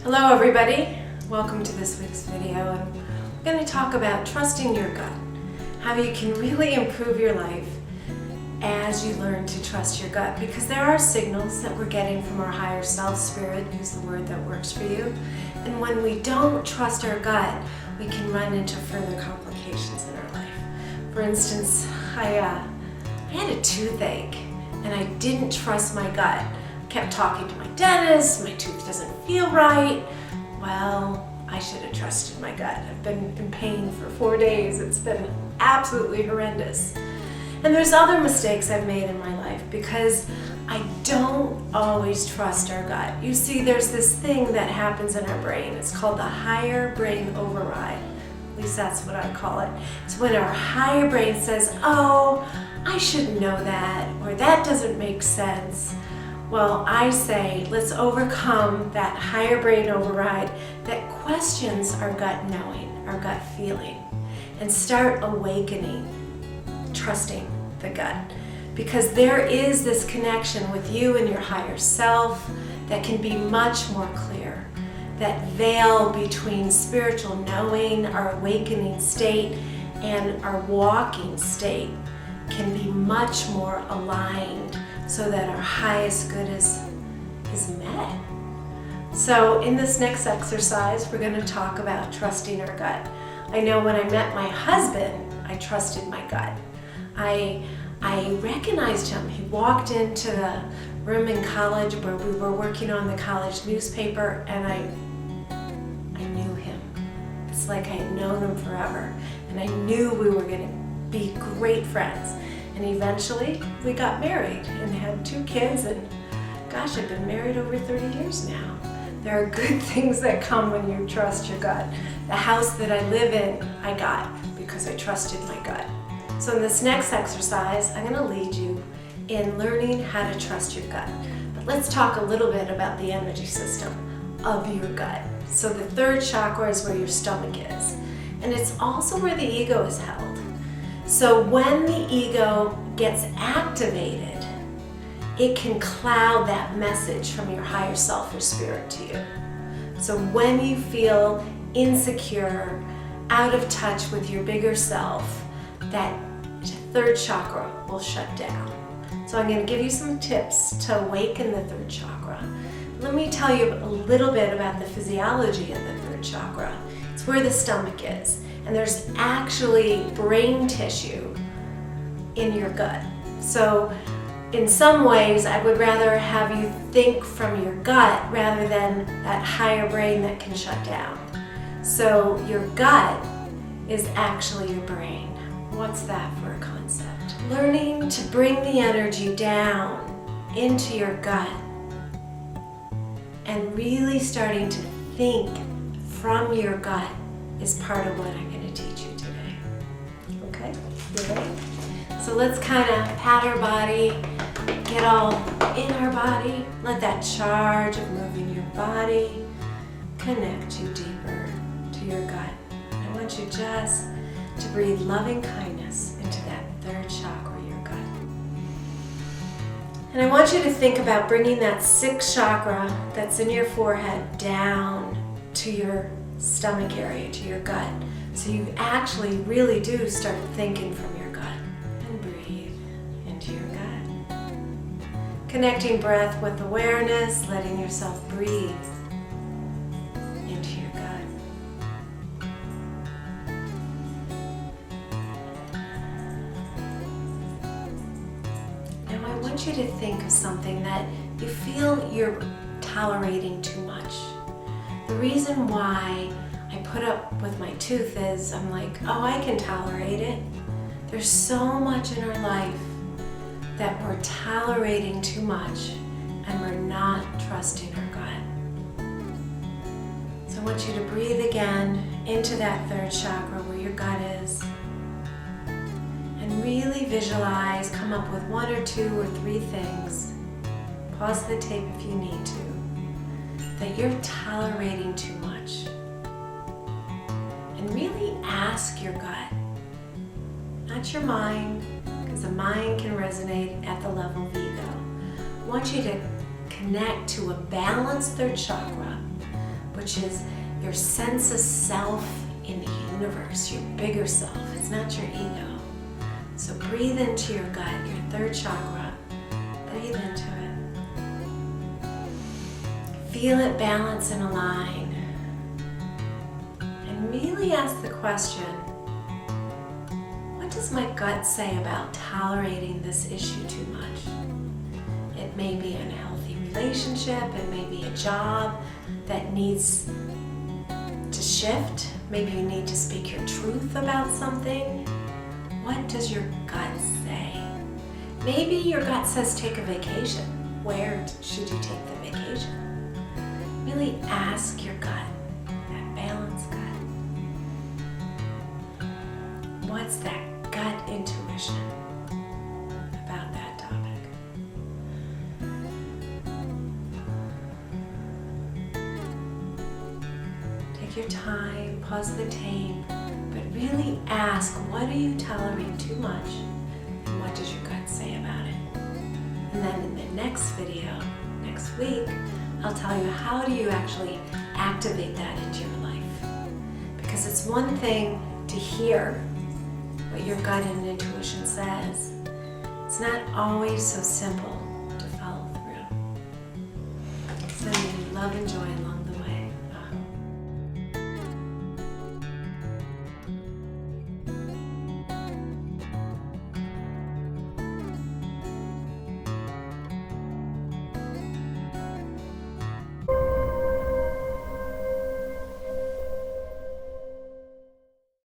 Hello everybody, welcome to this week's video, and we're going to talk about trusting your gut, how you can really improve your life as you learn to trust your gut, because there are signals that we're getting from our higher self, spirit, use the word that works for you, and when we don't trust our gut, we can run into further complications in our life. For instance, I had a toothache and I didn't trust my gut. Kept talking to my dentist, my tooth doesn't feel right. Well, I should have trusted my gut. I've been in pain for 4 days. It's been absolutely horrendous. And there's other mistakes I've made in my life because I don't always trust our gut. You see, there's this thing that happens in our brain. It's called the higher brain override. At least that's what I call it. It's when our higher brain says, oh, I should know that, or that doesn't make sense. Well, I say, let's overcome that higher brain override that questions our gut knowing, our gut feeling, and start awakening, trusting the gut. Because there is this connection with you and your higher self that can be much more clear. That veil between spiritual knowing, our awakening state, and our walking state can be much more aligned, so that our highest good is met. So in this next exercise, we're going to talk about trusting our gut. I know when I met my husband, I trusted my gut. I recognized him. He walked into the room in college where we were working on the college newspaper, and I knew him. It's like I had known him forever, and I knew we were going to be great friends. And eventually we got married and had 2 kids, and gosh, I've been married over 30 years now. There are good things that come when you trust your gut. The house that I live in, I got because I trusted my gut. So in this next exercise, I'm going to lead you in learning how to trust your gut. But let's talk a little bit about the energy system of your gut. So the 3rd chakra is where your stomach is, and it's also where the ego is held. So when the ego gets activated, it can cloud that message from your higher self or spirit to you. So when you feel insecure, out of touch with your bigger self, that 3rd chakra will shut down. So I'm going to give you some tips to awaken the 3rd chakra. Let me tell you a little bit about the physiology of the 3rd chakra. It's where the stomach is. And there's actually brain tissue in your gut. So in some ways, I would rather have you think from your gut rather than that higher brain that can shut down. So your gut is actually your brain. What's that for a concept? Learning to bring the energy down into your gut and really starting to think from your gut is part of what I'm going to teach you today. Okay, you ready? So let's kind of pat our body, get all in our body, let that charge of moving your body connect you deeper to your gut. I want you just to breathe loving kindness into that 3rd chakra, your gut. And I want you to think about bringing that 6th chakra that's in your forehead down to your stomach area, to your gut. So you actually really do start thinking from your gut. And breathe into your gut. Connecting breath with awareness, letting yourself breathe into your gut. Now I want you to think of something that you feel you're tolerating too much. The reason why I put up with my tooth is I'm like, oh, I can tolerate it. There's so much in our life that we're tolerating too much and we're not trusting our gut. So I want you to breathe again into that 3rd chakra where your gut is, and really visualize, come up with 1 or 2 or 3 things. Pause the tape if you need to. That you're tolerating too much. And really ask your gut, not your mind, because the mind can resonate at the level of ego. I want you to connect to a balanced 3rd chakra, which is your sense of self in the universe, your bigger self. It's not your ego. So breathe into your gut, your third chakra. Breathe into it. Feel it balance and align. And really ask the question, what does my gut say about tolerating this issue too much? It may be an unhealthy relationship, it may be a job that needs to shift. Maybe you need to speak your truth about something. What does your gut say? Maybe your gut says take a vacation. Where should you take the vacation? Really ask your gut, that balanced gut. What's that gut intuition about that topic? Take your time, pause the tape, but really ask, what do you tolerate too much, and what does your gut say about it? And then in the next video, next week, I'll tell you how do you actually activate that into your life. Because it's one thing to hear what your gut and intuition says. It's not always so simple to follow through. Sending you love and joy.